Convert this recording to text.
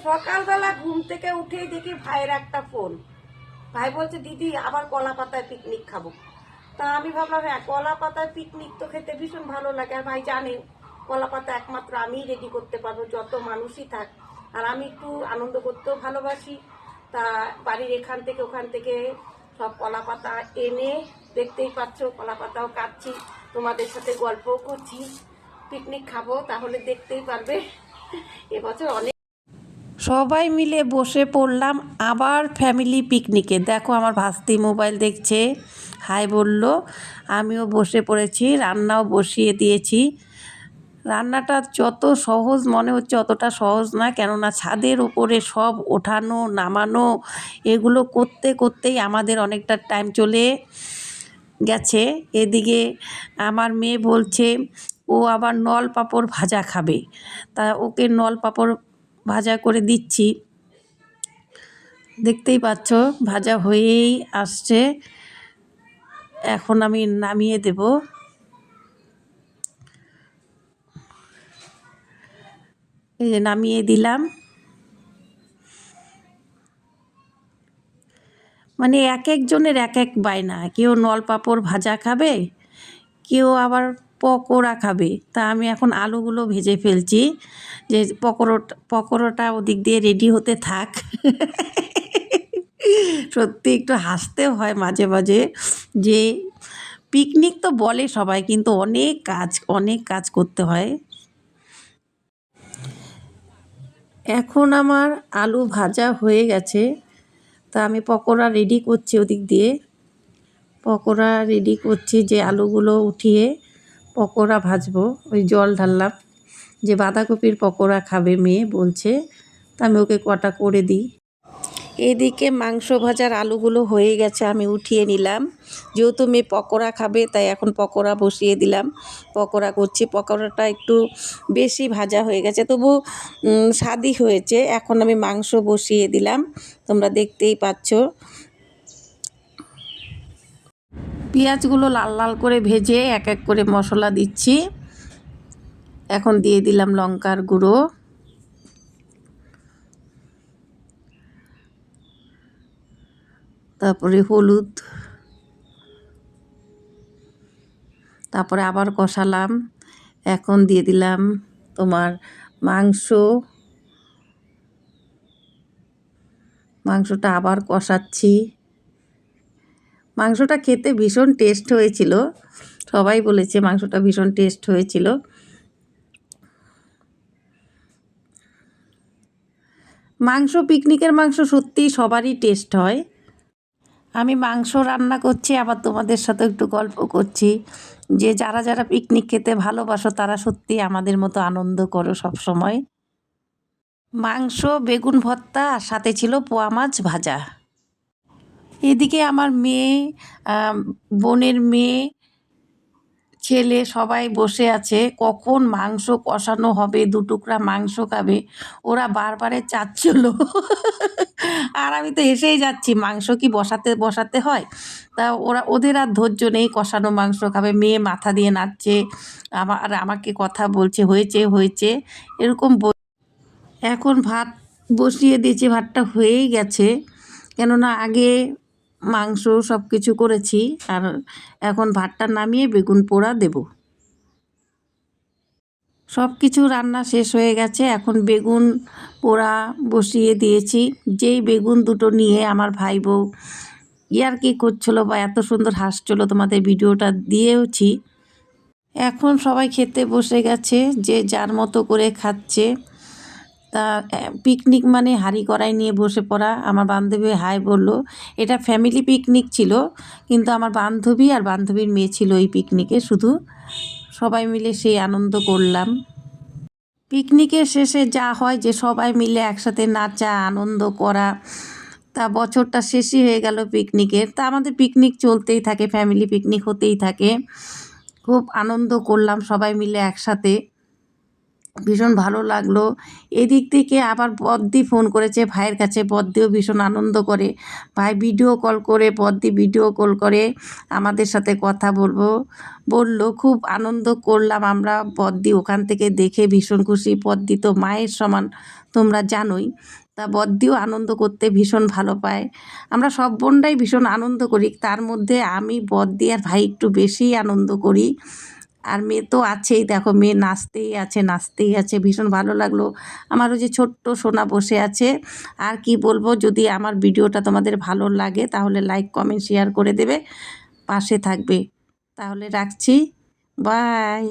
সকালবেলা ঘুম থেকে উঠেই দেখি ভাইয়ের একটা ফোন। ভাই বলছে দিদি আবার কলা পাতায় পিকনিক খাবো। তা আমি ভাবলাম হ্যাঁ, কলা পাতায় পিকনিক তো খেতে ভীষণ ভালো লাগে। আর ভাই জানে কলা পাতা একমাত্র আমিই রেডি করতে পারবো, যত মানুষই থাক। আর আমি একটু আনন্দ করতেও ভালোবাসি। তা বাড়ির এখান থেকে ওখান থেকে সব কলা পাতা এনে, দেখতেই পাচ্ছ কলা পাতাও কাটছি, তোমাদের সাথে গল্পও করছি। পিকনিক খাবো, তাহলে দেখতেই পারবে এবছর অনেক। সবাই মিলে বসে পড়লাম আবার ফ্যামিলি পিকনিকে। দেখো আমার ভাস্তি মোবাইল দেখছে, হাই বলল। আমিও বসে পড়েছি, রান্নাও বসিয়ে দিয়েছি। রান্নাটা যত সহজ মনে হচ্ছে অতটা সহজ না, কেননা ছাদের উপরে সব ওঠানো নামানো এগুলো করতে করতেই আমাদের অনেকটা টাইম চলে গেছে। এদিকে আমার মেয়ে বলছে ও আবার নল পাঁপড় ভাজা খাবে, তা ওকে নল পাঁপড় ভাজা করে দিচ্ছি। দেখতেই পাচ্ছ ভাজা হয়েই আসছে, এখন আমি নামিয়ে দেব। এই যে নামিয়ে দিলাম। মানে এক একজনের এক এক বায়না, কেউ নল পাঁপড় ভাজা খাবে, কেউ আবার পকোড়া খাবে। তা আমি এখন আলুগুলো ভেজে ফেলছি, যে পকোড়াটা ওদিক দিয়ে রেডি হতে থাক। সত্যি একটু হাসতেও হয় মাঝে মাঝে, যে পিকনিক তো বলে সবাই, কিন্তু অনেক কাজ করতে হয়। এখন আমার আলু ভাজা হয়ে গেছে, তা আমি পকোড়া রেডি করছি ওদিক দিয়ে। পকোড়া রেডি করছি, যে আলুগুলো উঠিয়ে পকোড়া ভাজবো। ওই জল ঢাললাম, যে বাঁধাকপির পকোড়া খাবে মেয়ে বলছে, তা আমি ওকে কটা করে দিই। এদিকে মাংস ভাজার আলুগুলো হয়ে গেছে, আমি উঠিয়ে নিলাম। যেহেতু মেয়ে পকোড়া খাবে তাই এখন পকোড়া বসিয়ে দিলাম, পকোড়া করছি। পকোড়াটা একটু বেশি ভাজা হয়ে গেছে, তবু স্বাদই হয়েছে। এখন আমি মাংস বসিয়ে দিলাম, তোমরা দেখতেই পাচ্ছ। পেঁয়াজগুলো লাল লাল করে ভেজে এক এক করে মশলা দিচ্ছি। এখন দিয়ে দিলাম লঙ্কার গুঁড়ো, তারপরে হলুদ, তারপরে আবার কষালাম। এখন দিয়ে দিলাম তোমার মাংসটা আবার কষাচ্ছি। মাংসটা খেতে ভীষণ টেস্ট হয়েছিল, সবাই বলেছে মাংসটা ভীষণ টেস্ট হয়েছিল। পিকনিকের মাংস সত্যিই সবারই টেস্ট হয়। আমি মাংস রান্না করছি, আবার তোমাদের সাথে একটু গল্প করছি, যে যারা যারা পিকনিক খেতে ভালোবাসো তারা সত্যি আমাদের মতো আনন্দ করো সব সময়। মাংস, বেগুন ভর্তা, আর সাথে ছিল পোয়া মাছ ভাজা। এদিকে আমার মেয়ে, বোনের মেয়ে, ছেলে সবাই বসে আছে, কখন মাংস কষানো হবে, দু টুকরা মাংস খাবে, ওরা বারবারে চাচ্ছিল। আর আমি তো এসেই যাচ্ছি, মাংস কি বসাতে বসাতে হয়। তা ওদের আর ধৈর্য নেই, কষানো মাংস খাবে। মেয়ে মাথা দিয়ে নাচছে, আমাকে কথা বলছে, হয়েছে হয়েছে এরকম। এখন ভাত বসিয়ে দিয়েছি, ভাতটা হয়েই গেছে, কেননা আগে মাংস সব কিছু করেছি। আর এখন ভাতটা নামিয়ে বেগুন পোড়া দেব। সব কিছু রান্না শেষ হয়ে গেছে, এখন বেগুন পোড়া বসিয়ে দিয়েছি। যেই বেগুন দুটো নিয়ে আমার ভাই বউ ইয়ার্কি করছিলো বা এত সুন্দর হাসছিলো, তোমাদের ভিডিওটা দিয়েওছি। এখন সবাই খেতে বসে গেছে, যে যার মতো করে খাচ্ছে। তা পিকনিক মানে হাঁড়ি কড়াই নিয়ে বসে পড়া। আমার বান্ধবী হাই বলল, এটা ফ্যামিলি পিকনিক ছিল, কিন্তু আমার বান্ধবী আর বান্ধবীর মেয়ে ছিল এই পিকনিকে। শুধু সবাই মিলে সেই আনন্দ করলাম। পিকনিকের শেষে যা হয়, যে সবাই মিলে একসাথে নাচা আনন্দ করা। তা বছরটা শেষই হয়ে গেল পিকনিকের। তা আমাদের পিকনিক চলতেই থাকে, ফ্যামিলি পিকনিক হতেই থাকে। খুব আনন্দ করলাম সবাই মিলে একসাথে। ভীষণ ভালো লাগলো। এদিক থেকে আবার বদ্দি ফোন করেছে ভাইয়ের কাছে, বদ্দিও ভীষণ আনন্দ করে। ভাই ভিডিও কল করে, বদ্দি ভিডিও কল করে আমাদের সাথে কথা বললো। খুব আনন্দ করলাম আমরা। বদ্দি ওখান থেকে দেখে ভীষণ খুশি। বদ্দি তো মায়ের সমান, তোমরা জানোই। তা বদ্দিও আনন্দ করতে ভীষণ ভালো পায়। আমরা সব বোনরাই ভীষণ আনন্দ করি, তার মধ্যে আমি, বদ্দি আর ভাই একটু বেশিই আনন্দ করি। আর মেয়ে তো আছেই, দেখো মেয়ে নাচতেই আছে। ভীষণ ভালো লাগলো। আমারও যে ছোট্ট সোনা বসে আছে। আর কি বলবো, যদি আমার ভিডিওটা তোমাদের ভালো লাগে তাহলে লাইক কমেন্ট শেয়ার করে দেবে, পাশে থাকবে। তাহলে রাখছি, বাই।